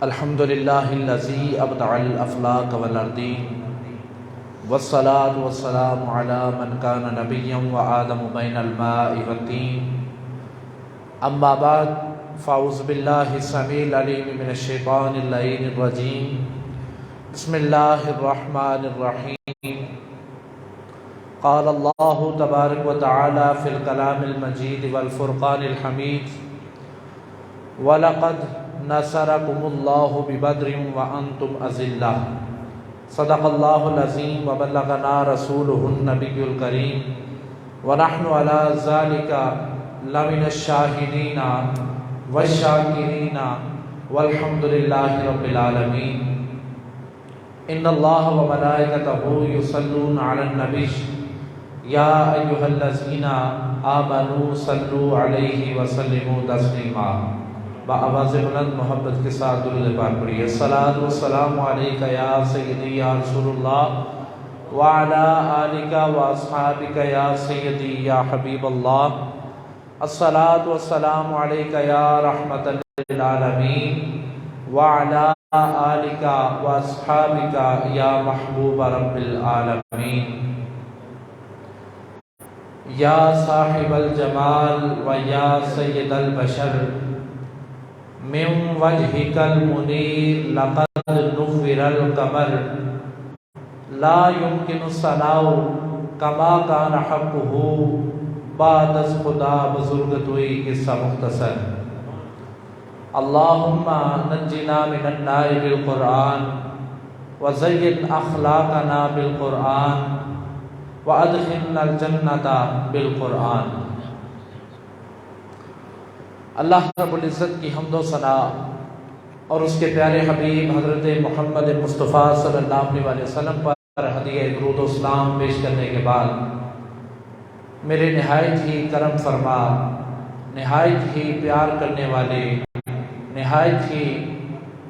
الحمد للہ الذی ابدع الافلاک والارضین والصلاة والسلام علی من کان نبیا وآدم بین الماء والطین اما بعد فاعوذ باللہ السمیع العلیم من الشیطان اللعین الرجیم بسم اللہ الرحمن الرحیم قال اللہ تبارک و تعالی فی الکلام المجید والفرقان الحمید وَلَقَدْ نَصَرَكُمُ اللَّهُ بِبَدْرٍ وَأَنْتُمْ أَذِلَّةٌ صدق اللہ العظیم وبلغنا رسولہ النبی الکریم ونحن علی ذلك لمن الشاہدین والشاکرین والحمد للہ رب العالمین ان اللہ وملائکتہ یصلون علی النبی یا ایہا الذین آمنوا صلوا علیہ وسلموا تسلیما بآواز بلند محبت کے ساتھ درود پاک پڑھیے الصلاۃ والسلام علیک یا سیدی یا رسول اللہ وعلی آلک واصحابک یا سیدی یا حبیب اللہ الصلاۃ والسلام علیک یا رحمت للعالمین وعلی آلک واصحابک یا محبوب رب العالمین یا صاحب الجمال و یا سید البشر من وجهك المنير لقد نور القمر لا يمكن الثناء كما كان حقه بعد از خدا بزرگ توئی قصہ مختصر اللهم نجنا من النار بالقرآن وزين اخلاقنا بالقرآن وادخلنا الجنة بالقرآن۔ اللہ رب العزت کی حمد و ثنا اور اس کے پیارے حبیب حضرت محمد مصطفیٰ صلی اللہ علیہ وسلم پر ہدیہ درود و سلام پیش کرنے کے بعد میرے نہایت ہی کرم فرما، نہایت ہی پیار کرنے والے، نہایت ہی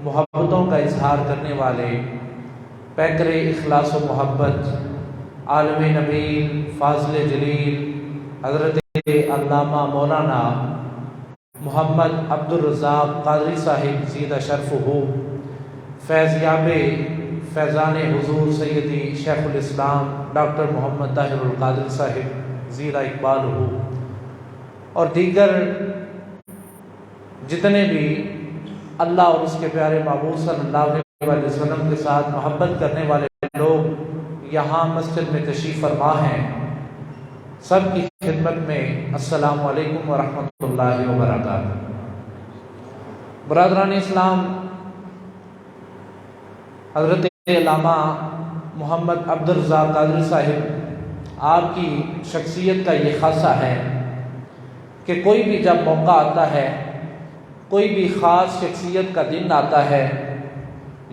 محبتوں کا اظہار کرنے والے، پیکر اخلاص و محبت، عالم نبیل، فاضل جلیل، حضرت علامہ مولانا محمد عبد الرزاق قادری صاحب زیدہ شرفہ، فیضیاب فیضان حضور سیدی شیخ الاسلام ڈاکٹر محمد طاہر القادری صاحب زیدہ اقبالہ، اور دیگر جتنے بھی اللہ اور اس کے پیارے محبوب صلی اللہ علیہ وسلم کے ساتھ محبت کرنے والے لوگ یہاں مسجد میں تشریف فرما ہیں، سب کی خدمت میں السلام علیکم ورحمۃ اللہ وبرکاتہ۔ برادران اسلام، حضرت علامہ محمد عبد الرزاق قادری صاحب، آپ کی شخصیت کا یہ خاصہ ہے کہ کوئی بھی جب موقع آتا ہے، کوئی بھی خاص شخصیت کا دن آتا ہے،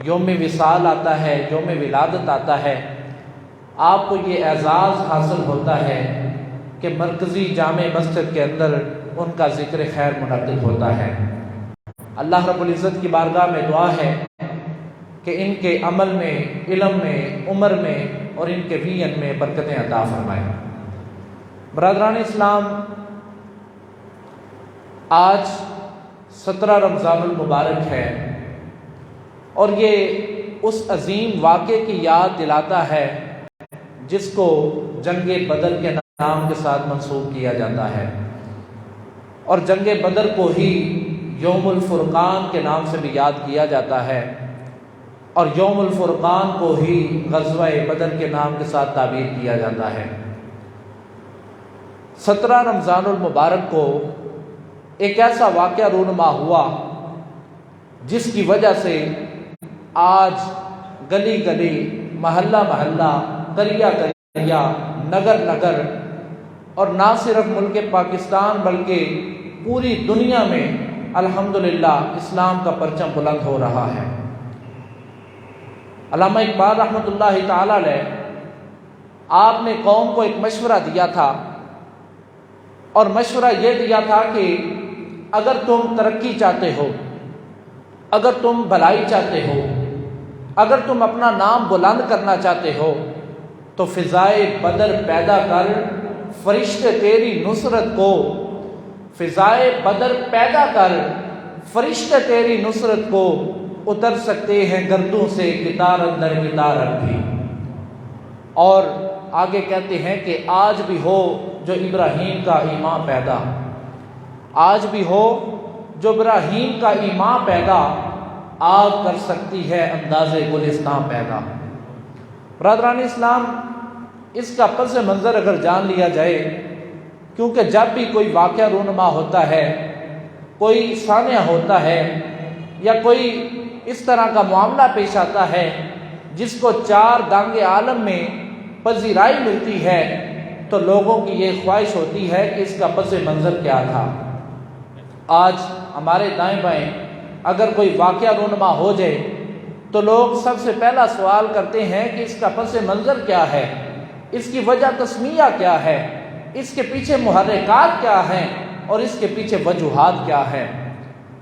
یوم وصال آتا ہے، یوم ولادت آتا ہے، آپ کو یہ اعزاز حاصل ہوتا ہے کہ مرکزی جامع مسجد کے اندر ان کا ذکر خیر منعقد ہوتا ہے۔ اللہ رب العزت کی بارگاہ میں دعا ہے کہ ان کے عمل میں، علم میں، عمر میں اور ان کے وین میں برکتیں عطا فرمائے۔ برادران اسلام، آج 17 رمضان المبارک ہے اور یہ اس عظیم واقعے کی یاد دلاتا ہے جس کو جنگ بدر کے نام کے ساتھ منسوب کیا جاتا ہے، اور جنگ بدر کو ہی یوم الفرقان کے نام سے بھی یاد کیا جاتا ہے، اور یوم الفرقان کو ہی غزوہ بدر کے نام کے ساتھ تعبیر کیا جاتا ہے۔ 17 رمضان المبارک کو ایک ایسا واقعہ رونما ہوا جس کی وجہ سے آج گلی گلی، محلہ محلہ، قریہ قریہ، نگر نگر، اور نہ صرف ملک پاکستان بلکہ پوری دنیا میں الحمدللہ اسلام کا پرچم بلند ہو رہا ہے۔ علامہ اقبال رحمۃ اللہ تعالی علیہ، آپ نے قوم کو ایک مشورہ دیا تھا، اور مشورہ یہ دیا تھا کہ اگر تم ترقی چاہتے ہو، اگر تم بھلائی چاہتے ہو، اگر تم اپنا نام بلند کرنا چاہتے ہو تو فضائے بدر پیدا کر، فرشتے تیری نصرت کو، فضائے بدر پیدا کر، فرشتے تیری نصرت کو اتر سکتے ہیں گردوں سے گتار اندر گتار بھی۔ اور آگے کہتے ہیں کہ آج بھی ہو جو ابراہیم کا ایمان پیدا، آج بھی ہو جو ابراہیم کا ایمان پیدا، آگ کر سکتی ہے انداز گلستان پیدا۔ برادران اسلام، اس کا پس منظر اگر جان لیا جائے، کیونکہ جب بھی کوئی واقعہ رونما ہوتا ہے، کوئی سانحہ ہوتا ہے، یا کوئی اس طرح کا معاملہ پیش آتا ہے جس کو چار دانگ عالم میں پذیرائی ملتی ہے، تو لوگوں کی یہ خواہش ہوتی ہے کہ اس کا پس منظر کیا تھا۔ آج ہمارے دائیں بائیں اگر کوئی واقعہ رونما ہو جائے تو لوگ سب سے پہلا سوال کرتے ہیں کہ اس کا پس منظر کیا ہے، اس کی وجہ تسمیہ کیا ہے، اس کے پیچھے محرکات کیا ہیں، اور اس کے پیچھے وجوہات کیا ہیں۔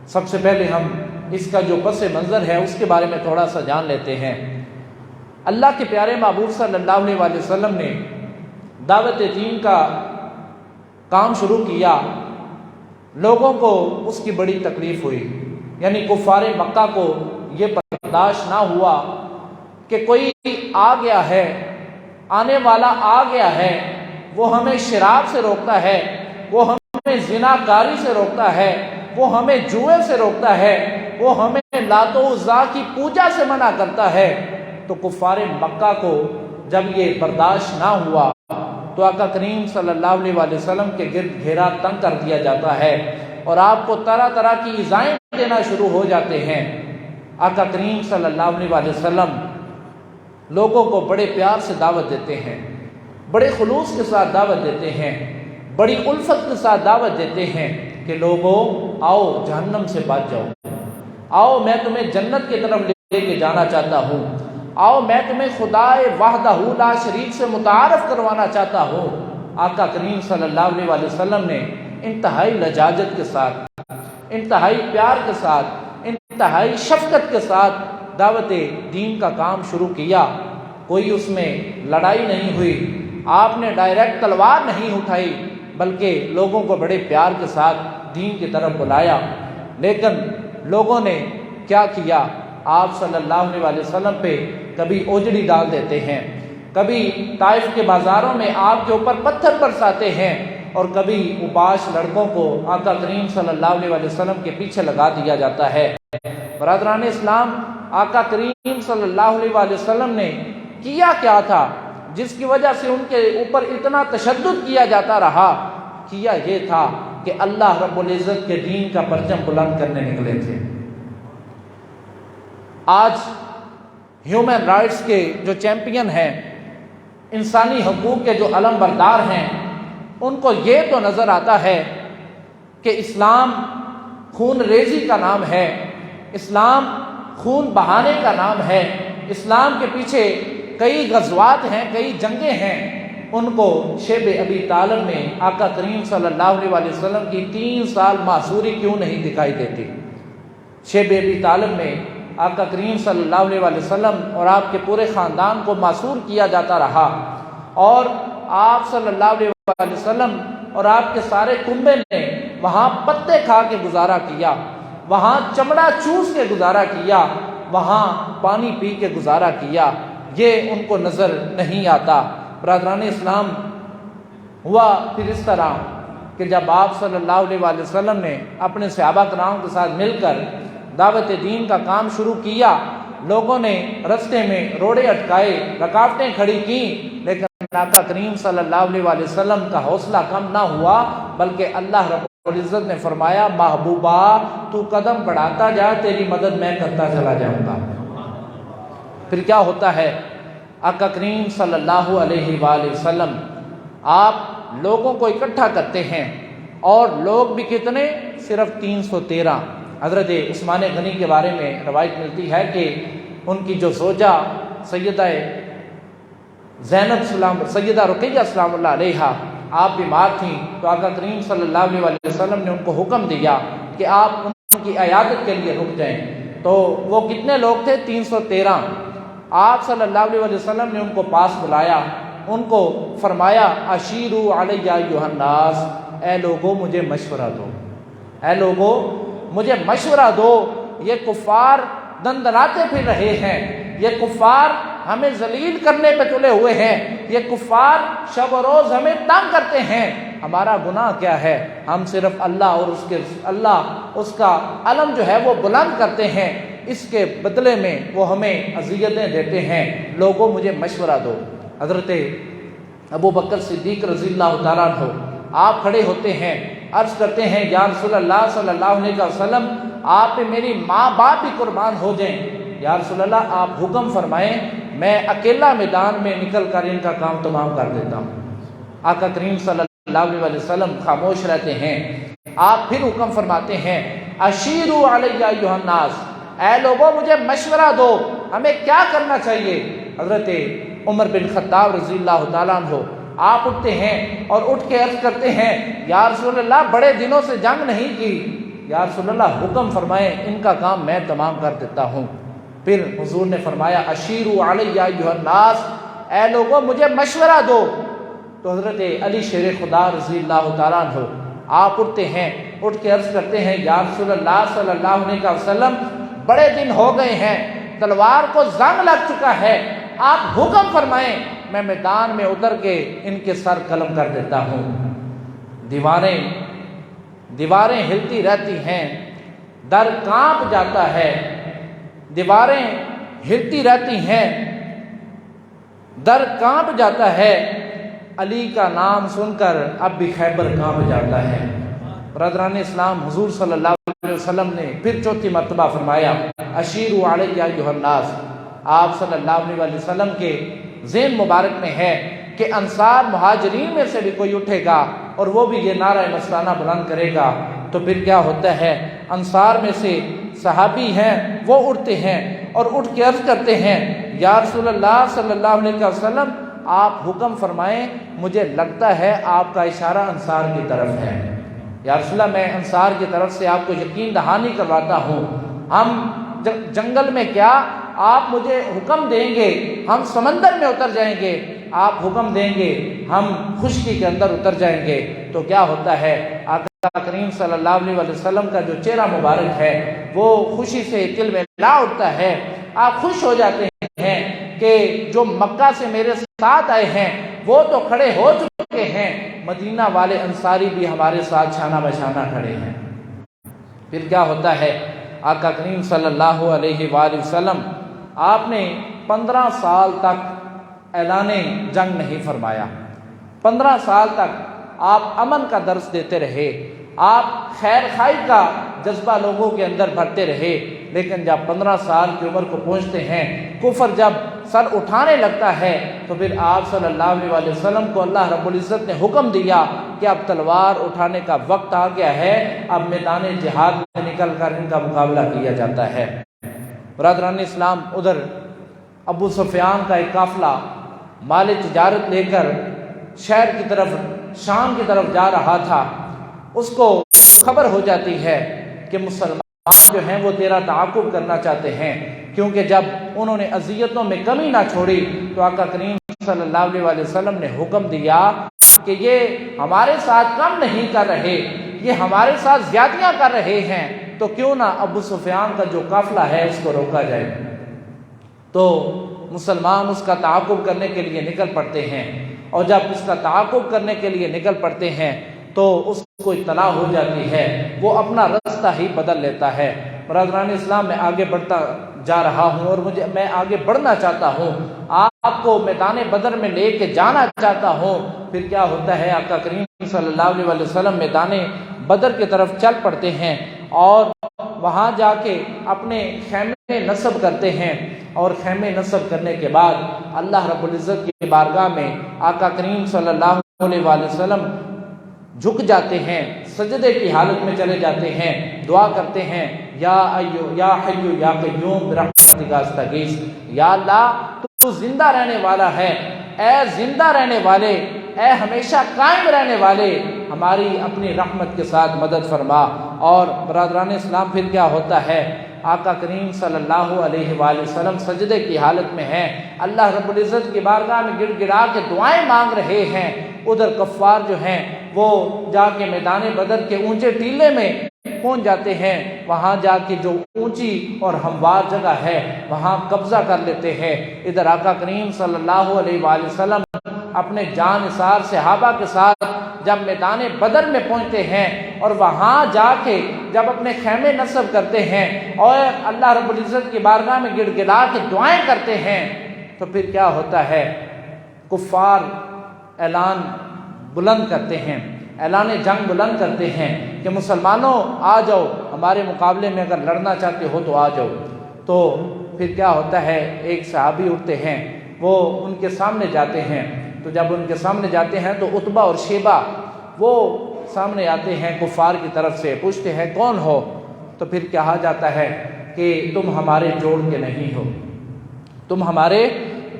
سب سے پہلے ہم اس کا جو پس منظر ہے اس کے بارے میں تھوڑا سا جان لیتے ہیں۔ اللہ کے پیارے محبوب صلی اللہ علیہ وآلہ وسلم نے دعوت دین کا کام شروع کیا، لوگوں کو اس کی بڑی تکلیف ہوئی، یعنی کفار مکہ کو یہ برداشت نہ ہوا کہ کوئی آ گیا ہے، آنے والا آ گیا ہے، وہ ہمیں شراب سے روکتا ہے، وہ ہمیں زناکاری سے روکتا ہے، وہ ہمیں جوئے سے روکتا ہے، وہ ہمیں لات و عزیٰ کی پوجا سے منع کرتا ہے۔ تو کفار مکہ کو جب یہ برداشت نہ ہوا تو آقا کریم صلی اللہ علیہ وآلہ وسلم کے گرد گھیرا تنگ کر دیا جاتا ہے، اور آپ کو طرح طرح کی ایذائیں دینا شروع ہو جاتے ہیں۔ آقا کریم صلی اللہ علیہ وآلہ وسلم لوگوں کو بڑے پیار سے دعوت دیتے ہیں، بڑے خلوص کے ساتھ دعوت دیتے ہیں، بڑی الفت کے ساتھ دعوت دیتے ہیں کہ لوگوں آؤ جہنم سے بچ جاؤ، آؤ میں تمہیں جنت کی طرف لے کے جانا چاہتا ہوں، آؤ میں تمہیں خدا وحدہ لا شریک سے متعارف کروانا چاہتا ہوں۔ آقا کریم صلی اللہ علیہ وآلہ وسلم نے انتہائی لجاجت کے ساتھ، انتہائی پیار کے ساتھ، انتہائی شفقت کے ساتھ دعوت دین کا کام شروع کیا۔ کوئی اس میں لڑائی نہیں ہوئی، آپ نے ڈائریکٹ تلوار نہیں اٹھائی، بلکہ لوگوں کو بڑے پیار کے ساتھ دین کی طرف بلایا۔ لیکن لوگوں نے کیا کیا؟ آپ صلی اللہ علیہ وآلہ وسلم پہ کبھی اوجڑی ڈال دیتے ہیں، کبھی طائف کے بازاروں میں آپ کے اوپر پتھر برساتے ہیں، اور کبھی اوباش لڑکوں کو آقا کریم صلی اللہ علیہ وآلہ وسلم کے پیچھے لگا دیا جاتا ہے۔ برادران اسلام، آقا کریم صلی اللہ علیہ وآلہ وسلم نے کیا کیا تھا جس کی وجہ سے ان کے اوپر اتنا تشدد کیا جاتا رہا؟ کیا یہ تھا کہ اللہ رب العزت کے دین کا پرچم بلند کرنے نکلے تھے۔ آج ہیومن رائٹس کے جو چیمپئن ہیں، انسانی حقوق کے جو علم بردار ہیں، ان کو یہ تو نظر آتا ہے کہ اسلام خون ریزی کا نام ہے، اسلام خون بہانے کا نام ہے، اسلام کے پیچھے کئی غزوات ہیں، کئی جنگیں ہیں۔ ان کو شیب ابی طالب میں آقا کریم صلی اللہ علیہ وآلہ وسلم کی 3 سال معصوری کیوں نہیں دکھائی دیتی؟ شیب ابی طالب میں آقا کریم صلی اللہ علیہ وآلہ وسلم اور آپ کے پورے خاندان کو معصور کیا جاتا رہا، اور آپ صلی اللہ علیہ وآلہ وسلم اور آپ کے سارے کنبے نے وہاں پتے کھا کے گزارا کیا، وہاں چمڑا چوس کے گزارا کیا، وہاں پانی پی کے گزارا کیا۔ یہ ان کو نظر نہیں آتا۔ برادران اسلام، ہوا پھر اس طرح کہ جب آپ صلی اللہ علیہ وآلہ وسلم نے اپنے صحابہ کرام کے ساتھ مل کر دعوت دین کا کام شروع کیا، لوگوں نے رستے میں روڑے اٹکائے، رکاوٹیں کھڑی کیں، لیکن آقا کریم صلی اللہ علیہ وآلہ وسلم کا حوصلہ کم نہ ہوا، بلکہ اللہ رب العزت نے فرمایا محبوبہ تو قدم بڑھاتا جا، تیری مدد میں کرتا چلا جاؤں گا۔ پھر کیا ہوتا ہے؟ آقا کریم صلی اللہ علیہ وآلہ وسلم آپ لوگوں کو اکٹھا کرتے ہیں، اور لوگ بھی کتنے؟ صرف 313۔ حضرت عثمان غنی کے بارے میں روایت ملتی ہے کہ ان کی جو زوجہ سیدہ زینب سیدہ رقیہ سلام اللہ علیہا آپ بیمار تھیں، تو آقا کریم صلی اللہ علیہ وآلہ وسلم نے ان کو حکم دیا کہ آپ ان کی عیادت کے لیے رک جائیں۔ تو وہ کتنے لوگ تھے؟ 313۔ آپ صلی اللہ علیہ وآلہ وسلم نے ان کو پاس بلایا، ان کو فرمایا اشیرو علی ایھا الناس، اے لوگوں مجھے مشورہ دو، اے لوگوں مجھے مشورہ دو، یہ کفار دندراتے پھر رہے ہیں، یہ کفار ہمیں ذلیل کرنے پہ تلے ہوئے ہیں، یہ کفار شب و روز ہمیں تنگ کرتے ہیں۔ ہمارا گناہ کیا ہے؟ ہم صرف اللہ اور اس کا علم جو ہے وہ بلند کرتے ہیں، اس کے بدلے میں وہ ہمیں اذیتیں دیتے ہیں۔ لوگوں مجھے مشورہ دو۔ حضرت ابو بکر صدیق رضی اللہ تعالیٰ عنہ آپ کھڑے ہوتے ہیں، عرض کرتے ہیں یا رسول اللہ صلی اللہ علیہ وسلم، آپ پہ میری ماں باپ بھی قربان ہو جائیں، یا رسول اللہ آپ حکم فرمائیں، میں اکیلا میدان میں نکل کر ان کا کام تمام کر دیتا ہوں۔ آقا کریم صلی اللہ علیہ وسلم خاموش رہتے ہیں۔ آپ پھر حکم فرماتے ہیں اشیروا علی ایھا الناس، اے لوگوں مجھے مشورہ دو، ہمیں کیا کرنا چاہیے۔ حضرت عمر بن خطاب رضی اللہ تعالیٰ عنہ آپ اٹھتے ہیں اور اٹھ کے عرض کرتے ہیں یا رسول اللہ بڑے دنوں سے جنگ نہیں کی، یا رسول اللہ حکم فرمائیں ان کا کام میں تمام کر دیتا ہوں۔ پھر حضور نے فرمایا اشیروا علی ایھا الناس، اے لوگوں مجھے مشورہ دو۔ تو حضرت علی شیر خدا رضی اللہ تعالیٰ عنہ آپ اٹھتے ہیں، اٹھ کے عرض کرتے ہیں یا رسول اللہ صلی اللہ علیہ وسلم بڑے دن ہو گئے ہیں، تلوار کو زنگ لگ چکا ہے، آپ حکم فرمائیں، میں میدان میں اتر کے ان کے سر قلم کر دیتا ہوں۔ دیواریں ہلتی رہتی ہیں، در کانپ جاتا ہے، دیواریں ہلتی رہتی ہیں، در کانپ جاتا ہے، علی کا نام سن کر اب بھی خیبر کانپ جاتا ہے۔ برادران اسلام، حضور صلی اللہ علیہ وسلم نے پھر چوتھی مرتبہ فرمایا اشیروا علی ایھا الناس۔ آپ صلی اللہ علیہ وسلم کے ذہن مبارک میں ہے کہ انصار مہاجرین میں سے بھی کوئی اٹھے گا اور وہ بھی یہ نعرہ مستانہ بلند کرے گا تو پھر کیا ہوتا ہے، انصار میں سے صحابی ہیں وہ اٹھتے ہیں اور اٹھ کے عرض کرتے ہیں یا رسول اللہ صلی اللہ علیہ وسلم آپ حکم فرمائیں، مجھے لگتا ہے آپ کا اشارہ انصار کی طرف ہے۔ یا رسول اللہ میں انصار کی طرف سے آپ کو یقین دہانی کرواتا ہوں، ہم جنگل میں کیا آپ مجھے حکم دیں گے ہم سمندر میں اتر جائیں گے، آپ حکم دیں گے ہم خشکی کے اندر اتر جائیں گے۔ تو کیا ہوتا ہے، آقا کریم صلی اللہ علیہ وسلم کا جو چہرہ مبارک ہے وہ خوشی سے تل میں لا اٹھتا ہے، آپ خوش ہو جاتے ہیں کہ جو مکہ سے میرے ساتھ آئے ہیں وہ تو کھڑے ہو چکے ہیں، مدینہ والے انصاری بھی ہمارے ساتھ شانہ بشانہ کھڑے ہیں۔ پھر کیا ہوتا ہے، آقا کریم صلی اللہ علیہ وآلہ وسلم آپ نے 15 سال تک اعلان جنگ نہیں فرمایا، 15 سال تک آپ امن کا درس دیتے رہے، آپ خیر خواہی کا جذبہ لوگوں کے اندر بھرتے رہے، لیکن جب 15 سال کی عمر کو پہنچتے ہیں، کفر جب سر اٹھانے لگتا ہے تو پھر آپ صلی اللہ علیہ وسلم کو اللہ رب العزت نے حکم دیا کہ اب تلوار اٹھانے کا وقت آ گیا ہے، اب میدان جہاد میں نکل کر ان کا مقابلہ کیا جاتا ہے۔ برادران اسلام، ادھر ابو سفیان کا ایک قافلہ مال تجارت لے کر شہر کی طرف، شام کی طرف جا رہا تھا، اس کو خبر ہو جاتی ہے کہ مسلمان جو ہیں وہ تیرا تعاقب کرنا چاہتے ہیں، کیونکہ جب انہوں نے اذیتوں میں کمی نہ چھوڑی تو آقا کریم صلی اللہ علیہ وسلم نے حکم دیا کہ یہ ہمارے ساتھ کم نہیں کر رہے، یہ ہمارے ساتھ زیادتیاں کر رہے ہیں، تو کیوں نہ ابو سفیان کا جو قافلہ ہے اس کو روکا جائے۔ تو مسلمان اس کا تعاقب کرنے کے لیے نکل پڑتے ہیں، اور جب اس کا تعاقب کرنے کے لیے نکل پڑتے ہیں تو اس کو اطلاع ہو جاتی ہے، وہ اپنا رستہ ہی بدل لیتا ہے۔ برادران اسلام، میں آگے بڑھتا جا رہا ہوں اور میں آگے بڑھنا چاہتا ہوں، آپ کو میدان بدر میں لے کے جانا چاہتا ہوں۔ پھر کیا ہوتا ہے، آقا کریم صلی اللہ علیہ وسلم میدان بدر کی طرف چل پڑتے ہیں اور وہاں جا کے اپنے خیمے نصب کرتے ہیں، اور خیمے نصب کرنے کے بعد اللہ رب العزت کی بارگاہ میں آقا کریم صلی اللہ علیہ وسلم جھک جاتے ہیں، سجدے کی حالت میں چلے جاتے ہیں، دعا کرتے ہیں یا حی یا قیوم برحمتک استغیث، یا اللہ تو زندہ رہنے والا ہے، اے زندہ رہنے والے، اے ہمیشہ قائم رہنے والے، ہماری اپنی رحمت کے ساتھ مدد فرما۔ اور برادران اسلام، پھر کیا ہوتا ہے، آقا کریم صلی اللہ علیہ وآلہ وسلم سجدے کی حالت میں ہیں، اللہ رب العزت کی بارگاہ میں گڑ گڑا کے دعائیں مانگ رہے ہیں، ادھر کفار جو ہیں وہ جا کے میدان بدر کے اونچے ٹیلے میں پہنچ جاتے ہیں، وہاں جا کے جو اونچی اور ہموار جگہ ہے وہاں قبضہ کر لیتے ہیں۔ ادھر آقا کریم صلی اللہ علیہ وآلہ وسلم اپنے جان نثار صحابہ کے ساتھ جب میدان بدر میں پہنچتے ہیں اور وہاں جا کے جب اپنے خیمے نصب کرتے ہیں اور اللہ رب العزت کی بارگاہ میں گڑ گڑا کے دعائیں کرتے ہیں، تو پھر کیا ہوتا ہے؟ کفار اعلان بلند کرتے ہیں، اعلان جنگ بلند کرتے ہیں کہ مسلمانوں آ جاؤ، ہمارے مقابلے میں اگر لڑنا چاہتے ہو تو آ جاؤ۔ تو پھر کیا ہوتا ہے؟ ایک صحابی اٹھتے ہیں، وہ ان کے سامنے جاتے ہیں، تو جب ان کے سامنے جاتے ہیں تو عتبہ اور شیبہ وہ سامنے آتے ہیں کفار کی طرف سے، پوچھتے ہیں کون ہو؟ تو پھر کہا جاتا ہے کہ تم ہمارے جوڑ کے نہیں ہو، تم ہمارے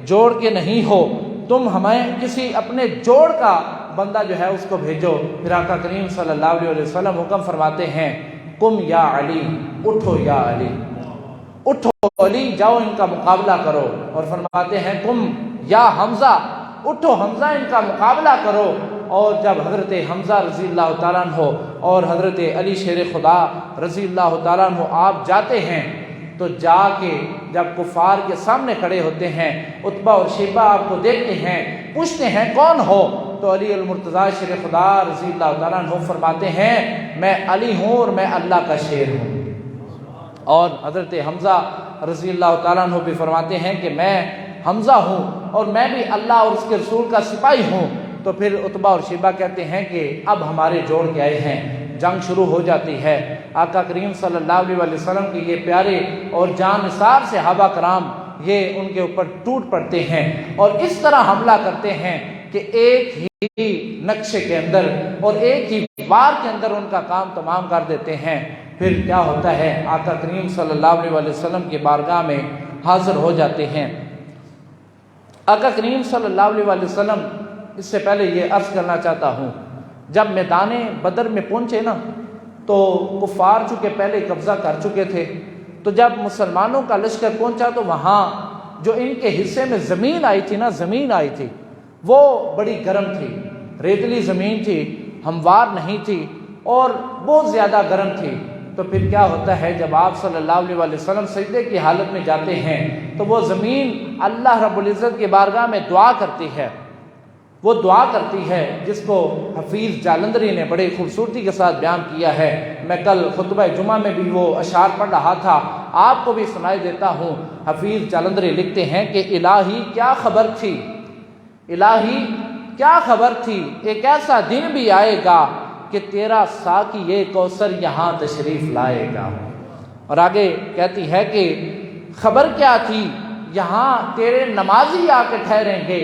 جوڑ کے نہیں ہو، تم ہمیں کسی اپنے جوڑ کا بندہ جو ہے اس کو بھیجو۔ پھر آقا کریم صلی اللہ علیہ وسلم حکم فرماتے ہیں قم یا علی، اٹھو یا علی، اٹھو علی، جاؤ ان کا مقابلہ کرو۔ اور فرماتے ہیں قم یا حمزہ، اٹھو حمزہ ان کا مقابلہ کرو۔ اور جب حضرت حمزہ رضی اللہ تعالیٰ عنہ اور حضرت علی شیر خدا رضی اللہ تعالیٰ عنہ آپ جاتے ہیں، تو جا کے جب کفار کے سامنے کھڑے ہوتے ہیں، عتبہ اور شیبہ آپ کو دیکھتے ہیں، پوچھتے ہیں کون ہو؟ تو علی المرتضیٰ شیر خدا رضی اللہ تعالیٰ عنہ فرماتے ہیں میں علی ہوں اور میں اللہ کا شیر ہوں۔ اور حضرت حمزہ رضی اللہ تعالیٰ عنہ بھی فرماتے ہیں کہ میں حمزہ ہوں اور میں بھی اللہ اور اس کے رسول کا سپاہی ہوں۔ تو پھر عتبہ اور شیبہ کہتے ہیں کہ اب ہمارے جوڑ کے آئے ہیں، جنگ شروع ہو جاتی ہے۔ آقا کریم صلی اللہ علیہ وسلم کے یہ پیارے اور جان نثار صحابہ کرام یہ ان کے اوپر ٹوٹ پڑتے ہیں اور اس طرح حملہ کرتے ہیں کہ ایک ہی نقشے کے اندر اور ایک ہی وار کے اندر ان کا کام تمام کر دیتے ہیں۔ پھر کیا ہوتا ہے؟ آقا کریم صلی اللہ علیہ وسلم کی بارگاہ میں حاضر ہو جاتے ہیں۔ آقا کریم صلی اللہ علیہ وسلم، اس سے پہلے یہ عرض کرنا چاہتا ہوں، جب میدان بدر میں پہنچے نا تو کفار چونکہ پہلے قبضہ کر چکے تھے، تو جب مسلمانوں کا لشکر پہنچا تو وہاں جو ان کے حصے میں زمین آئی تھی نا، زمین آئی تھی وہ بڑی گرم تھی، ریتلی زمین تھی، ہموار نہیں تھی اور بہت زیادہ گرم تھی۔ تو پھر کیا ہوتا ہے؟ جب آپ صلی اللہ علیہ وسلم سجدے کی حالت میں جاتے ہیں تو وہ زمین اللہ رب العزت کی بارگاہ میں دعا کرتی ہے، وہ دعا کرتی ہے جس کو حفیظ جالندری نے بڑے خوبصورتی کے ساتھ بیان کیا ہے۔ میں کل خطبہ جمعہ میں بھی وہ اشعار پڑھ رہا تھا، آپ کو بھی سنائی دیتا ہوں۔ حفیظ جالندری لکھتے ہیں کہ الہی کیا خبر تھی، الہی کیا خبر تھی، ایک ایسا دن بھی آئے گا کہ تیرا ساقی یہ کوثر یہاں تشریف لائے گا۔ اور آگے کہتی ہے کہ خبر کیا تھی، یہاں تیرے نمازی آ کے ٹھہریں گے،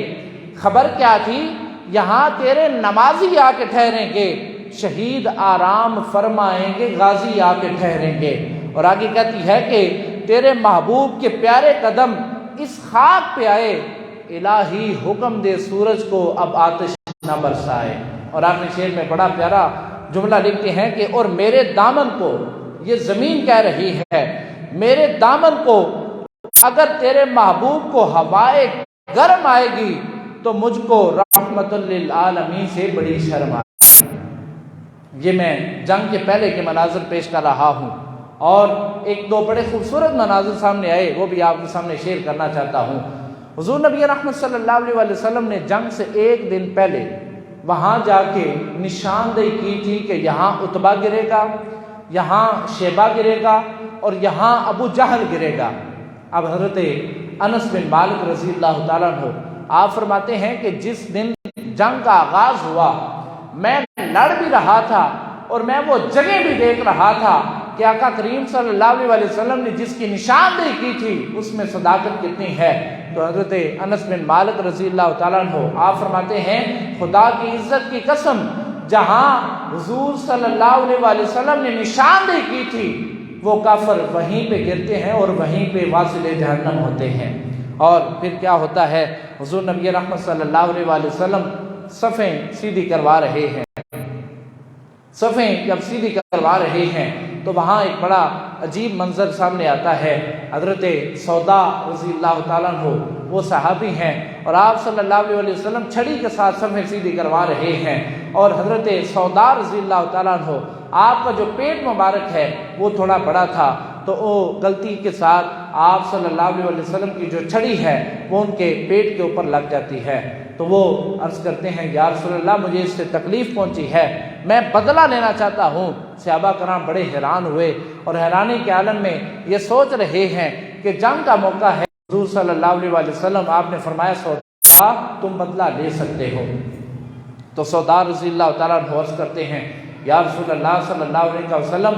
خبر کیا تھی، یہاں تیرے نمازی آ کے ٹھہریں گے، شہید آرام فرمائیں گے، غازی آ کے ٹھہریں گے۔ اور آگے کہتی ہے کہ تیرے محبوب کے پیارے قدم اس خاک پہ آئے، الہی حکم دے سورج کو اب آتش نہ برسائے۔ اور آخری شعر میں بڑا پیارا جملہ لکھتے ہیں کہ اور میرے دامن کو، یہ زمین کہہ رہی ہے، میرے دامن کو اگر تیرے محبوب کو ہوائے گرم آئے گی تو مجھ کو رحمت للعالمین سے بڑی شرم آئے گی۔ یہ میں جنگ کے پہلے کے مناظر پیش کر رہا ہوں اور ایک دو بڑے خوبصورت مناظر سامنے آئے، وہ بھی آپ کے سامنے شیئر کرنا چاہتا ہوں۔ حضور نبی رحمت صلی اللہ علیہ وسلم نے جنگ سے ایک دن پہلے وہاں جا کے نشاندہی کی تھی کہ یہاں عتبہ گرے گا، یہاں شیبہ گرے گا اور یہاں ابو جہل گرے گا۔ اب حضرت انس بن مالک رضی اللہ تعالیٰ عنہ آپ فرماتے ہیں کہ جس دن جنگ کا آغاز ہوا میں لڑ بھی رہا تھا اور میں وہ جگہ بھی دیکھ رہا تھا کہ آقا کریم صلی اللہ علیہ وسلم نے جس کی نشاندہی کی تھی اس میں صداقت کتنی ہے۔ تو حضرت انس بن مالک رضی اللہ تعالیٰ عنہ آپ فرماتے ہیں خدا کی عزت کی قسم، جہاں حضور صلی اللہ علیہ وسلم نے نشاندہی کی تھی وہ کافر وہیں پہ گرتے ہیں اور وہیں پہ واصل جہنم ہوتے ہیں۔ اور پھر کیا ہوتا ہے؟ حضور نبی رحمت صلی اللہ علیہ وسلم صفیں سیدھی کروا رہے ہیں، صفیں جب سیدھی کروا رہے ہیں تو وہاں ایک بڑا عجیب منظر سامنے آتا ہے۔ حضرت سودا رضی اللہ تعالیٰ عنہ وہ صحابی ہیں اور آپ صلی اللہ علیہ وسلم چھڑی کے ساتھ صفیں سیدھی کروا رہے ہیں اور حضرت سودا رضی اللہ تعالیٰ عنہ آپ کا جو پیٹ مبارک ہے وہ تھوڑا بڑا تھا، تو وہ غلطی کے ساتھ آپ صلی اللہ علیہ وسلم کی جو چھڑی ہے وہ ان کے پیٹ کے اوپر لگ جاتی ہے۔ تو وہ عرض کرتے ہیں یا رسول اللہ مجھے اس سے تکلیف پہنچی ہے، میں بدلہ لینا چاہتا ہوں۔ صحابہ کرام بڑے حیران ہوئے اور حیرانی کے عالم میں یہ سوچ رہے ہیں کہ جنگ کا موقع ہے۔ حضور صلی اللہ علیہ وسلم آپ نے فرمایا سودا تم بدلہ لے سکتے ہو۔ تو سودا رضی اللہ تعالیٰ عنہ عرض کرتے ہیں یا رسول اللہ صلی اللہ علیہ وسلم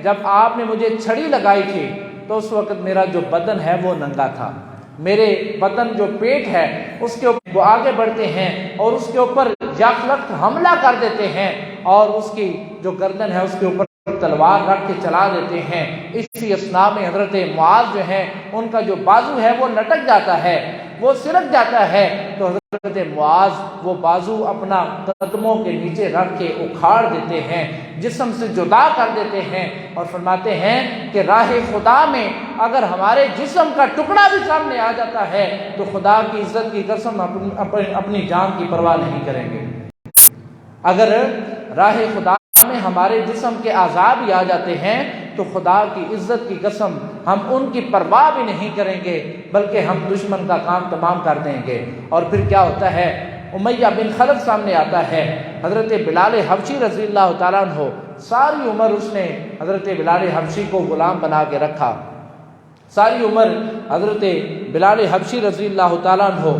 جب آپ نے مجھے چھڑی لگائی تھی تو اس وقت میرا جو بدن ہے وہ ننگا تھا، میرے بدن جو پیٹ ہے اس کے اوپر وہ آگے بڑھتے ہیں اور اس کے اوپر یکلخت حملہ کر دیتے ہیں اور اس کی جو گردن ہے اس کے اوپر تلوار رکھ کے چلا دیتے ہیں۔ اسی اثناء میں حضرت معاذ جو ہیں ان کا جو بازو ہے وہ لٹک جاتا ہے، وہ سرک جاتا ہے، تو حضرت معاذ وہ بازو اپنا قدموں کے نیچے رکھ کے اکھاڑ دیتے ہیں، جسم سے جدا کر دیتے ہیں اور فرماتے ہیں کہ راہ خدا میں اگر ہمارے جسم کا ٹکڑا بھی سامنے آ جاتا ہے تو خدا کی عزت کی قسم اپنی جان کی پرواہ نہیں کریں گے۔ اگر راہ خدا میں ہمارے جسم کے اعضاء بھی آ جاتے ہیں تو خدا کی عزت کی قسم ہم ان کی پرواہ بھی نہیں کریں گے، بلکہ ہم دشمن کا کام تمام کر دیں گے۔ اور پھر کیا ہوتا ہے، امیہ بن خلف سامنے آتا ہے، حضرت بلال حبشی رضی اللہ تعالیٰ عنہ ساری عمر اس نے حضرت بلال حبشی کو غلام بنا کے رکھا، ساری عمر حضرت بلال حبشی رضی اللہ تعالیٰ عنہ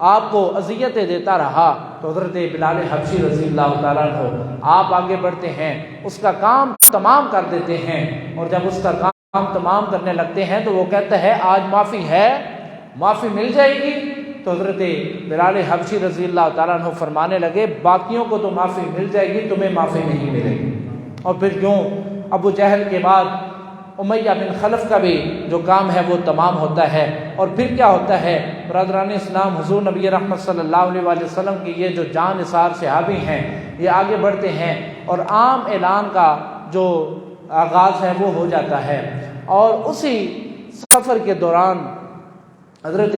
آپ کو اذیتیں دیتا رہا۔ تو حضرت بلال حبشی رضی اللہ تعالیٰ عنہ آپ آگے بڑھتے ہیں، اس کا کام تمام کر دیتے ہیں، اور جب اس کا کام تمام کرنے لگتے ہیں تو وہ کہتا ہے آج معافی ہے، معافی مل جائے گی۔ تو حضرت بلال حبشی رضی اللہ تعالیٰ عنہ فرمانے لگے باقیوں کو تو معافی مل جائے گی، تمہیں معافی نہیں ملے گی۔ اور پھر کیوں ابو جہل کے بعد امیہ بن خلف کا بھی جو کام ہے وہ تمام ہوتا ہے۔ اور پھر کیا ہوتا ہے برادران اسلام، حضور نبی رحمت صلی اللہ علیہ وسلم کی یہ جو جان نثار صحابی ہیں یہ آگے بڑھتے ہیں اور عام اعلان کا جو آغاز ہے وہ ہو جاتا ہے۔ اور اسی سفر کے دوران حضرت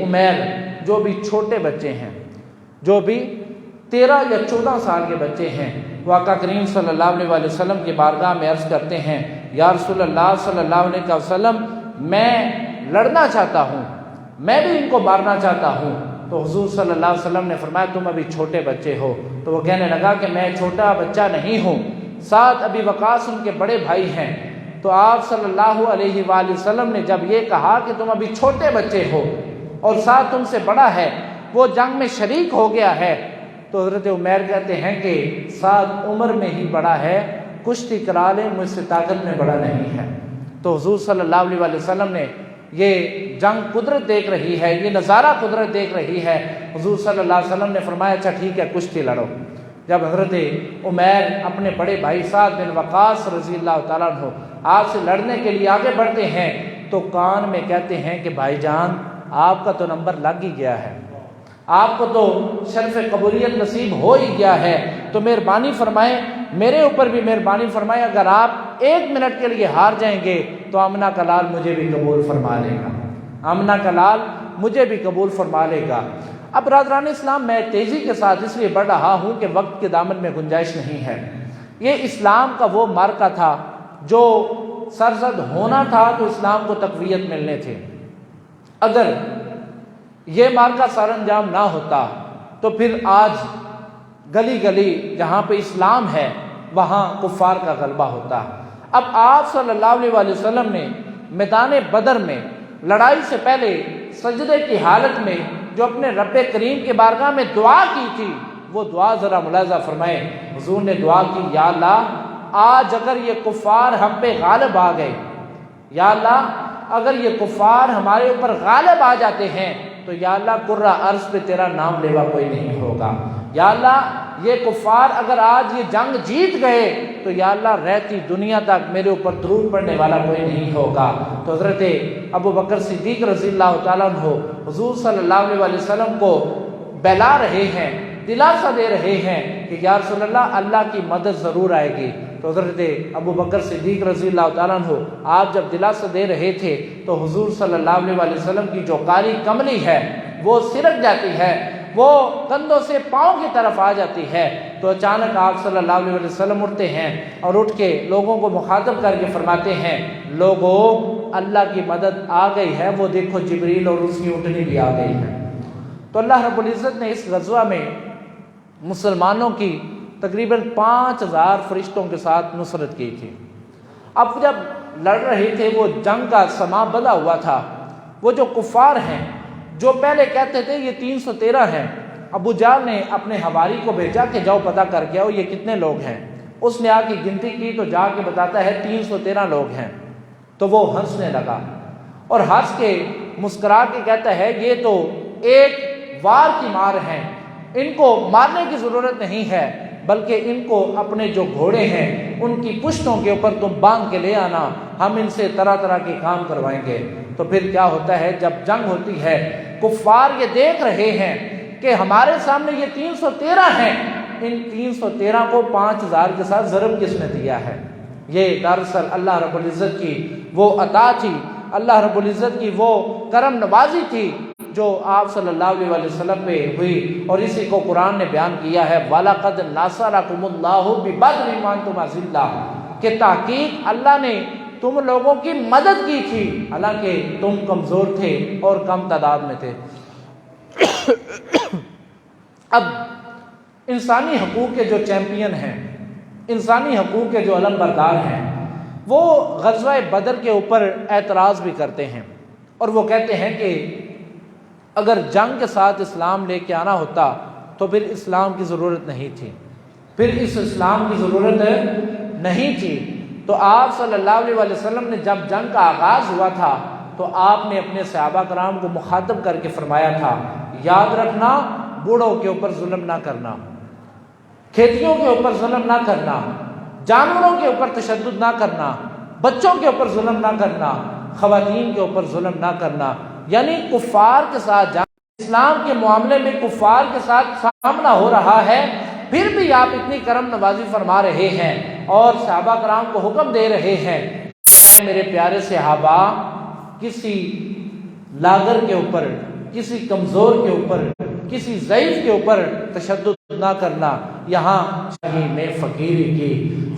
عمیر جو بھی چھوٹے بچے ہیں، جو بھی 13 یا 14 سال کے بچے ہیں، وہ آقا کریم صلی اللہ علیہ وسلم کی بارگاہ میں عرض کرتے ہیں یا رسول اللہ صلی اللہ علیہ وسلم میں لڑنا چاہتا ہوں، میں بھی ان کو مارنا چاہتا ہوں۔ تو حضور صلی اللہ علیہ وسلم نے فرمایا تم ابھی چھوٹے بچے ہو۔ تو وہ کہنے لگا کہ میں چھوٹا بچہ نہیں ہوں، ساتھ ابی وقاص ان کے بڑے بھائی ہیں۔ تو آپ صلی اللہ علیہ وآلہ وسلم نے جب یہ کہا کہ تم ابھی چھوٹے بچے ہو اور ساتھ تم سے بڑا ہے، وہ جنگ میں شریک ہو گیا ہے، تو حضرت عمیر کہتے ہیں کہ ساتھ عمر میں ہی بڑا ہے، کشتی کرا لے مجھ سے طاقت میں بڑا نہیں ہے۔ تو حضور صلی اللہ علیہ وسلم نے یہ جنگ قدرت دیکھ رہی ہے، یہ نظارہ قدرت دیکھ رہی ہے، حضور صلی اللہ علیہ وسلم نے فرمایا اچھا ٹھیک ہے کشتی لڑو۔ جب حضرت عمیر اپنے بڑے بھائی سعد بن وقاص رضی اللہ تعالیٰ عنہ آپ سے لڑنے کے لیے آگے بڑھتے ہیں تو کان میں کہتے ہیں کہ بھائی جان آپ کا تو نمبر لگ ہی گیا ہے، آپ کو تو شرف قبولیت نصیب ہو ہی گیا ہے، تو مہربانی فرمائیں، میرے اوپر بھی مہربانی فرمائیں، اگر آپ 1 منٹ کے لیے ہار جائیں گے تو آمنہ کا لال مجھے بھی قبول فرما لے گا، آمنہ کا لال مجھے بھی قبول فرما لے گا۔ اب برادران اسلام میں تیزی کے ساتھ اس لیے بڑھ رہا ہوں کہ وقت کے دامن میں گنجائش نہیں ہے۔ یہ اسلام کا وہ معرکہ تھا جو سرزد ہونا تھا تو اسلام کو تقویت ملنے تھے۔ اگر یہ معرکہ سر انجام نہ ہوتا تو پھر آج گلی گلی جہاں پہ اسلام ہے وہاں کفار کا غلبہ ہوتا۔ اب آپ صلی اللہ علیہ وسلم نے میدان بدر میں لڑائی سے پہلے سجدے کی حالت میں جو اپنے رب کریم کے بارگاہ میں دعا کی تھی وہ دعا ذرا ملاحظہ فرمائے۔ حضور نے دعا کی یا اللہ آج اگر یہ کفار ہم پہ غالب آ گئے، یا اللہ اگر یہ کفار ہمارے اوپر غالب آ جاتے ہیں تو یا اللہ قرہ عرض پہ تیرا نام لیوا کوئی نہیں ہوگا، یا اللہ یہ کفار اگر آج یہ جنگ جیت گئے تو یا اللہ رہتی دنیا تک میرے اوپر درود پڑھنے والا کوئی نہیں ہوگا۔ تو حضرت ابو بکر صدیق رضی اللہ تعالیٰ عنہ حضور صلی اللہ علیہ وسلم کو بہلا رہے ہیں، دلاسا دے رہے ہیں کہ یا رسول اللہ اللہ کی مدد ضرور آئے گی۔ تو حضرت ابو بکر صدیق رضی اللہ تعالیٰ عنہ آپ جب دلاسا دے رہے تھے تو حضور صلی اللہ علیہ وسلم کی جو قاری کملی ہے وہ سرک جاتی ہے وہ کندھوں سے پاؤں کی طرف آ جاتی ہے تو اچانک آپ صلی اللہ علیہ وسلم اٹھتے ہیں اور اٹھ کے لوگوں کو مخاطب کر کے فرماتے ہیں، لوگوں اللہ کی مدد آ گئی ہے، وہ دیکھو جبریل اور اس کی اونٹنی بھی آ گئی ہے۔ تو اللہ رب العزت نے اس غزوہ میں مسلمانوں کی تقریباً 5000 فرشتوں کے ساتھ نصرت کی تھی۔ اب جب لڑ رہے تھے، وہ جنگ کا سما بندھا ہوا تھا، وہ جو کفار ہیں جو پہلے کہتے تھے یہ 313 ہیں، ابو جہل نے اپنے حواری کو بھیجا کہ جاؤ پتہ کر کے آؤ یہ کتنے لوگ ہیں۔ اس نے آ کے گنتی کی تو جا کے بتاتا ہے 313 لوگ ہیں۔ تو وہ ہنسنے لگا اور ہنس کے مسکرا کے کہتا ہے یہ تو ایک وار کی مار ہیں، ان کو مارنے کی ضرورت نہیں ہے، بلکہ ان کو اپنے جو گھوڑے ہیں ان کی پشتوں کے اوپر تم باندھ کے لے آنا، ہم ان سے طرح طرح کے کام کروائیں گے۔ تو پھر کیا ہوتا ہے، جب جنگ ہوتی ہے کفار یہ دیکھ رہے ہیں کہ ہمارے سامنے یہ 313 ہیں، ان 313 کو 5000 کے ساتھ ضرب کس نے دیا ہے؟ یہ دراصل اللہ رب العزت کی وہ عطا تھی، اللہ رب العزت کی وہ کرم نوازی تھی جو آپ صلی اللہ علیہ وسلم پہ ہوئی، اور اسی کو قرآن نے بیان کیا ہے وَلَقَدْ نَصَرَكُمُ اللَّهُ بِبَدْرٍ وَأَنْتُمْ أَذِلَّةٌ، کہ تحقیق اللہ نے تم لوگوں کی مدد کی تھی حالانکہ تم کمزور تھے اور کم تعداد میں تھے۔ اب انسانی حقوق کے جو چیمپئن ہیں، انسانی حقوق کے جو علم بردار ہیں، وہ غزوہ بدر کے اوپر اعتراض بھی کرتے ہیں اور وہ کہتے ہیں کہ اگر جنگ کے ساتھ اسلام لے کے آنا ہوتا تو پھر اسلام کی ضرورت نہیں تھی، پھر اس اسلام کی ضرورت نہیں تھی۔ تو آپ صلی اللہ علیہ وسلم نے جب جنگ کا آغاز ہوا تھا تو آپ نے اپنے صحابہ کرام کو مخاطب کر کے فرمایا تھا، یاد رکھنا بوڑھوں کے اوپر ظلم نہ کرنا، کھیتیوں کے اوپر ظلم نہ کرنا، جانوروں کے اوپر تشدد نہ کرنا، بچوں کے اوپر ظلم نہ کرنا، خواتین کے اوپر ظلم نہ کرنا، یعنی کفار کے ساتھ جنگ، اسلام کے معاملے میں کفار کے ساتھ سامنا ہو رہا ہے، پھر بھی آپ اتنی کرم نوازی فرما رہے ہیں اور صحابہ کرام کو حکم دے رہے ہیں، میرے پیارے صحابہ کسی لاغر کے اوپر، کسی کمزور کے اوپر، کسی ضعیف کے اوپر تشدد نہ کرنا۔ یہاں میں فقیری کی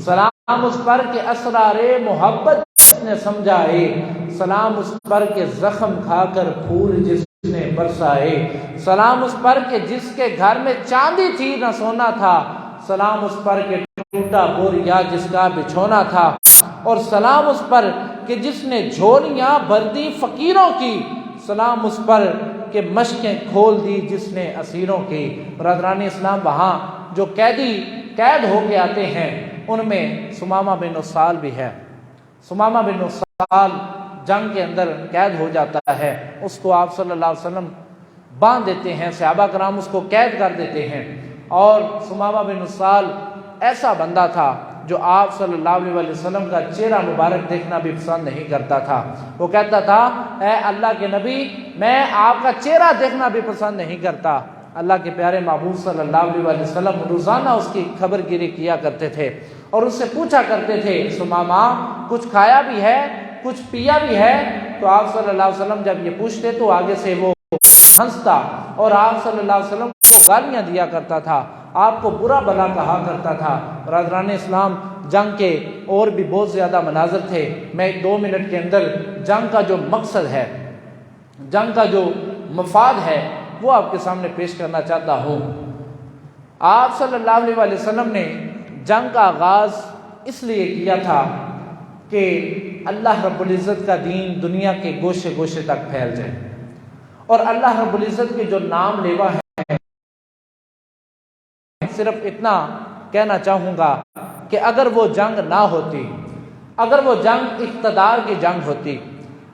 سلام اس پر کہ اسرار محبت جس نے سمجھائے، سلام اس پر کہ زخم کھا کر پھول جس نے برسائے، سلام اس پر کہ جس کے گھر میں چاندی تھی نہ سونا تھا، سلام اس پر کہ ٹوٹا بوریا جس کا بچھونا تھا، اور سلام اس پر کہ جس نے جھولیاں بھر دی فقیروں کی، سلام اس پر کہ مشقیں کھول دی جس نے اسیروں کی۔ برادران اسلام، وہاں جو قید ہو کے آتے ہیں ان میں ثمامہ بن اسال بھی ہے۔ ثمامہ بن اسال جنگ کے اندر قید ہو جاتا ہے، اس کو آپ صلی اللہ علیہ وسلم باندھ دیتے ہیں، صحابہ کرام اس کو قید کر دیتے ہیں، اور ثمامہ بن اسال ایسا بندہ تھا جو آپ صلی اللہ علیہ وسلم کا چہرہ مبارک دیکھنا بھی پسند نہیں کرتا تھا۔ وہ کہتا تھا، اے اللہ کے نبی، میں آپ کا چہرہ دیکھنا بھی پسند نہیں کرتا۔ اللہ کے پیارے محبوب صلی اللہ علیہ وسلم روزانہ اس کی خبر گیری کیا کرتے تھے اور اس سے پوچھا کرتے تھے، ثمامہ کچھ کھایا بھی ہے، کچھ پیا بھی ہے؟ تو آپ صلی اللہ علیہ وسلم جب یہ پوچھتے تو آگے سے وہ ہنستا اور آپ صلی اللہ علیہ وسلم کو گالیاں دیا کرتا تھا، آپ کو برا بھلا کہا کرتا تھا۔ برادران اسلام، جنگ کے اور بھی بہت زیادہ مناظر تھے، میں 2 منٹ کے اندر جنگ کا جو مقصد ہے، جنگ کا جو مفاد ہے وہ آپ کے سامنے پیش کرنا چاہتا ہوں۔ آپ صلی اللہ علیہ وسلم نے جنگ کا آغاز اس لیے کیا تھا کہ اللہ رب العزت کا دین دنیا کے گوشے گوشے تک پھیل جائے، اور اللہ رب العزت کے جو نام لیوا ہے، صرف اتنا کہنا چاہوں گا کہ اگر وہ جنگ نہ ہوتی، اگر وہ جنگ اقتدار کی جنگ ہوتی،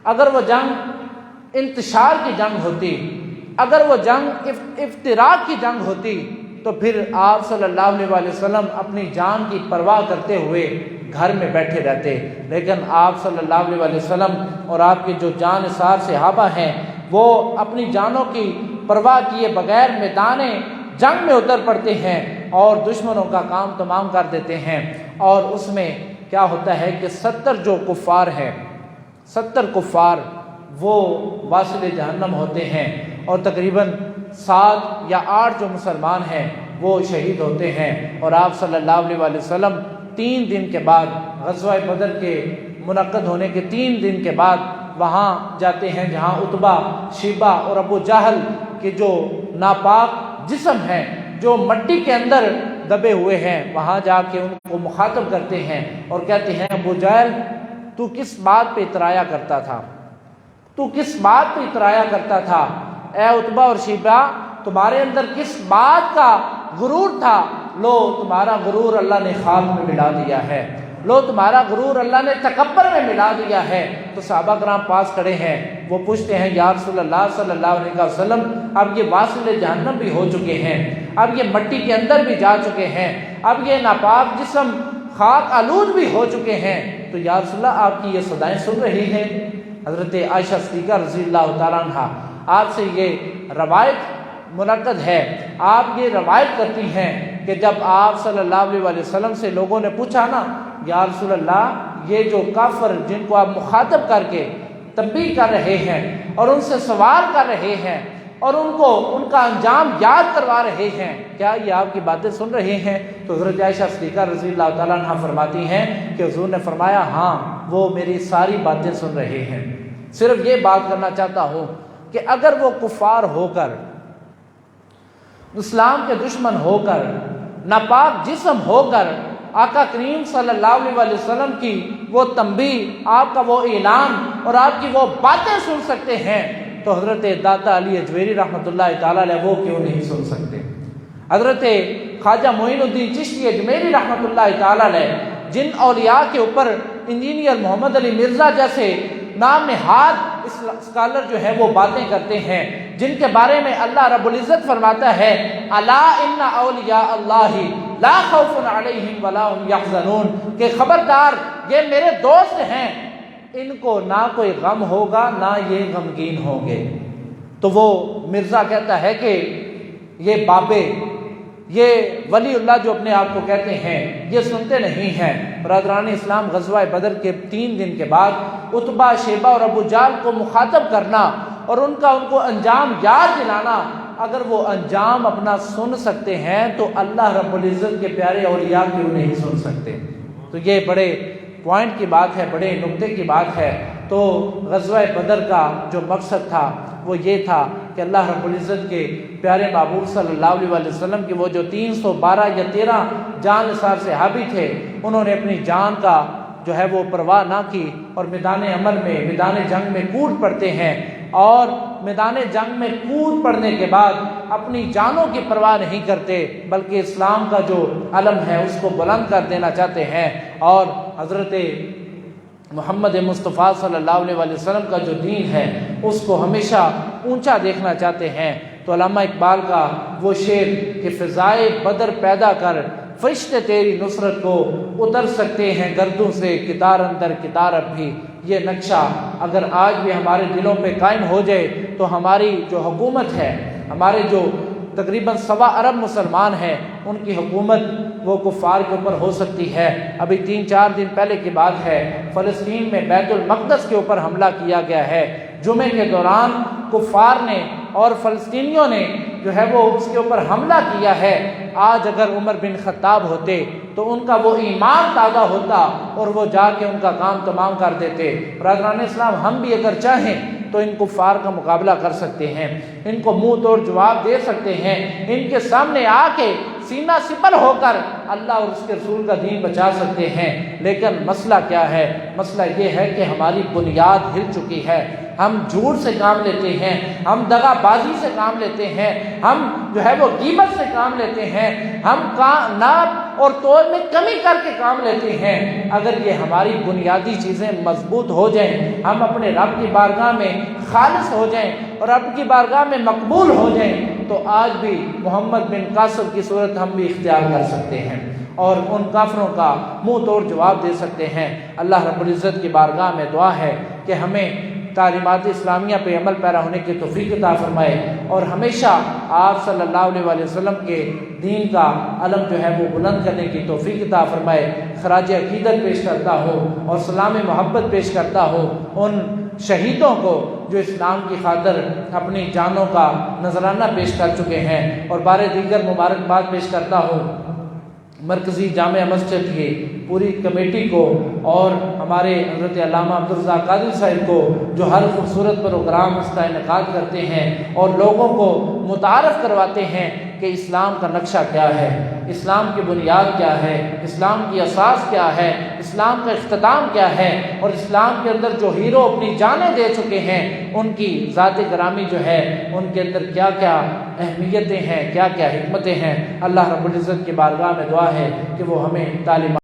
اگر وہ جنگ انتشار کی جنگ ہوتی، اگر وہ جنگ افتراق کی جنگ ہوتی، تو پھر آپ صلی اللہ علیہ وسلم اپنی جان کی پرواہ کرتے ہوئے گھر میں بیٹھے رہتے، لیکن آپ صلی اللہ علیہ وسلم اور آپ کے جو جان نثار صحابہ ہیں وہ اپنی جانوں کی پرواہ کیے بغیر میدان جنگ میں اتر پڑتے ہیں اور دشمنوں کا کام تمام کر دیتے ہیں۔ اور اس میں کیا ہوتا ہے کہ 70 جو کفار ہیں، 70 کفار وہ واصل جہنم ہوتے ہیں، اور تقریباً 7 یا 8 جو مسلمان ہیں وہ شہید ہوتے ہیں، اور آپ صلی اللہ علیہ وسلم 3 دن کے بعد غزوہ بدر کے منعقد ہونے کے 3 دن کے بعد وہاں جاتے ہیں جہاں عتبہ، شیبہ اور ابو جہل کے جو ناپاک جسم ہیں جو مٹی کے اندر دبے ہوئے ہیں، وہاں جا کے ان کو مخاطب کرتے ہیں اور کہتے ہیں ابو جہل تو کس بات پہ اترایا کرتا تھا، تو کس بات پہ اترایا کرتا تھا، اے عتبہ اور شیبہ تمہارے اندر کس بات کا غرور تھا، لو تمہارا غرور اللہ نے خاک میں ملا دیا ہے، لو تمہارا غرور اللہ نے تکبر میں ملا دیا ہے۔ تو صحابہ کرام پاس کھڑے ہیں، وہ پوچھتے ہیں یا رسول اللہ صلی اللہ علیہ وسلم اب یہ واصل جہنم بھی ہو چکے ہیں، اب یہ مٹی کے اندر بھی جا چکے ہیں، اب یہ ناپاک جسم خاک آلود بھی ہو چکے ہیں، تو یا رسول اللہ آپ کی یہ صدائیں سن رہی ہیں؟ حضرت عائشہ صدیقہ رضی اللہ تعالیٰ عنہ آپ سے یہ روایت منعقد ہے، آپ یہ روایت کرتی ہیں کہ جب آپ صلی اللہ علیہ وسلم سے لوگوں نے پوچھا نا یا رسول اللہ یہ جو کافر جن کو آپ مخاطب کر کے تنبیہ کر رہے ہیں اور ان سے سوال کر رہے ہیں اور ان کو ان کا انجام یاد کروا رہے ہیں، کیا یہ آپ کی باتیں سن رہے ہیں؟ تو حضرت عائشہ صدیقہ رضی اللہ تعالیٰ عنہ فرماتی ہیں کہ حضور نے فرمایا ہاں وہ میری ساری باتیں سن رہے ہیں، صرف یہ بات کرنا چاہتا ہوں کہ اگر وہ کفار ہو کر، اسلام کے دشمن ہو کر، ناپاک جسم ہو کر آقا کریم صلی اللہ علیہ وسلم کی وہ تنبیہ، آپ کا وہ اعلان اور آپ کی وہ باتیں سن سکتے ہیں تو حضرت داتا علی اجویری رحمۃ اللہ تعالیٰ علیہ وہ کیوں نہیں سن سکتے؟ حضرت خواجہ معین الدین چشتی اجمیری رحمۃ اللہ تعالیٰ علیہ جن اولیاء کے اوپر انجینئر محمد علی مرزا جیسے نام نہاد اسکالر جو ہے وہ باتیں کرتے ہیں، جن کے بارے میں اللہ رب العزت فرماتا ہے الا ان اولیاء اللہ لا خوف علیہم ولا هم یحزنون، کہ خبردار یہ میرے دوست ہیں، ان کو نہ کوئی غم ہوگا نہ یہ غمگین ہوں گے۔ تو وہ مرزا کہتا ہے کہ یہ بابے، یہ ولی اللہ جو اپنے آپ کو کہتے ہیں یہ سنتے نہیں ہیں۔ برادران اسلام غزوہ بدر کے 3 دن کے بعد عتبہ، شیبہ اور ابو جہل کو مخاطب کرنا اور ان کو انجام یاد دلانا، اگر وہ انجام اپنا سن سکتے ہیں تو اللہ رب العزت کے پیارے اولیاء کیوں نہیں سن سکتے؟ تو یہ بڑے پوائنٹ کی بات ہے، بڑے نقطے کی بات ہے۔ تو غزوہ بدر کا جو مقصد تھا وہ یہ تھا کہ اللہ رب العزت کے پیارے محبوب صلی اللہ علیہ وسلم کی وہ جو 312 یا 13 جان نثار صحابی تھے، انہوں نے اپنی جان کا جو ہے وہ پرواہ نہ کی اور میدان عمل میں، میدان جنگ میں کود پڑتے ہیں، اور میدان جنگ میں کود پڑنے کے بعد اپنی جانوں کی پرواہ نہیں کرتے بلکہ اسلام کا جو علم ہے اس کو بلند کر دینا چاہتے ہیں اور حضرت محمد مصطفیٰ صلی اللہ علیہ وسلم کا جو دین ہے اس کو ہمیشہ اونچا دیکھنا چاہتے ہیں۔ تو علامہ اقبال کا وہ شعر کہ فضائے بدر پیدا کر فرشتے تیری نصرت کو اتر سکتے ہیں گردوں سے کتار اندر کتار اب بھی، یہ نقشہ اگر آج بھی ہمارے دلوں پہ قائم ہو جائے تو ہماری جو حکومت ہے، ہمارے جو تقریباً 1.25 ارب مسلمان ہیں، ان کی حکومت وہ کفار کے اوپر ہو سکتی ہے۔ ابھی 3-4 دن پہلے کی بات ہے، فلسطین میں بیت المقدس کے اوپر حملہ کیا گیا ہے۔ جمعے کے دوران کفار نے اور فلسطینیوں نے جو ہے وہ اس کے اوپر حملہ کیا ہے۔ آج اگر عمر بن خطاب ہوتے تو ان کا وہ ایمان تازہ ہوتا اور وہ جا کے ان کا کام تمام کر دیتے۔ برادران اسلام، ہم بھی اگر چاہیں تو ان کفار کا مقابلہ کر سکتے ہیں، ان کو منہ توڑ جواب دے سکتے ہیں، ان کے سامنے آ کے سینہ سپر ہو کر اللہ اور اس کے رسول کا دین بچا سکتے ہیں۔ لیکن مسئلہ کیا ہے؟ مسئلہ یہ ہے کہ ہماری بنیاد ہل چکی ہے، ہم جھوٹ سے کام لیتے ہیں، ہم دغا بازی سے کام لیتے ہیں، ہم جو ہے وہ غیبت سے کام لیتے ہیں، ہم ناپ اور تول میں کمی کر کے کام لیتے ہیں۔ اگر یہ ہماری بنیادی چیزیں مضبوط ہو جائیں، ہم اپنے رب کی بارگاہ میں خالص ہو جائیں اور رب کی بارگاہ میں مقبول ہو جائیں تو آج بھی محمد بن قاسم کی صورت ہم بھی اختیار کر سکتے ہیں اور ان کافروں کا منہ توڑ جواب دے سکتے ہیں۔ اللہ رب العزت کی بارگاہ میں دعا ہے کہ ہمیں تعلیمات اسلامیہ پہ عمل پیرا ہونے کی توفیق عطا فرمائے، اور ہمیشہ آپ صلی اللہ علیہ وسلم کے دین کا علم جو ہے وہ بلند کرنے کی توفیق عطا فرمائے۔ خراج عقیدت پیش کرتا ہو اور سلام محبت پیش کرتا ہو ان شہیدوں کو جو اسلام کی خاطر اپنی جانوں کا نذرانہ پیش کر چکے ہیں، اور بارے دیگر مبارکباد پیش کرتا ہو مرکزی جامع مسجد کی پوری کمیٹی کو اور ہمارے حضرت علامہ عبدالرزاق قادری صاحب کو جو ہر خوبصورت پروگرام اس کا انعقاد کرتے ہیں اور لوگوں کو متعارف کرواتے ہیں کہ اسلام کا نقشہ کیا ہے، اسلام کی بنیاد کیا ہے، اسلام کی اساس کیا ہے، اسلام کا اختتام کیا ہے، اور اسلام کے اندر جو ہیرو اپنی جانیں دے چکے ہیں ان کی ذات گرامی جو ہے ان کے اندر کیا کیا اہمیتیں ہیں، کیا کیا حکمتیں ہیں۔ اللہ رب العزت کی بارگاہ میں دعا ہے کہ وہ ہمیں تعلیمات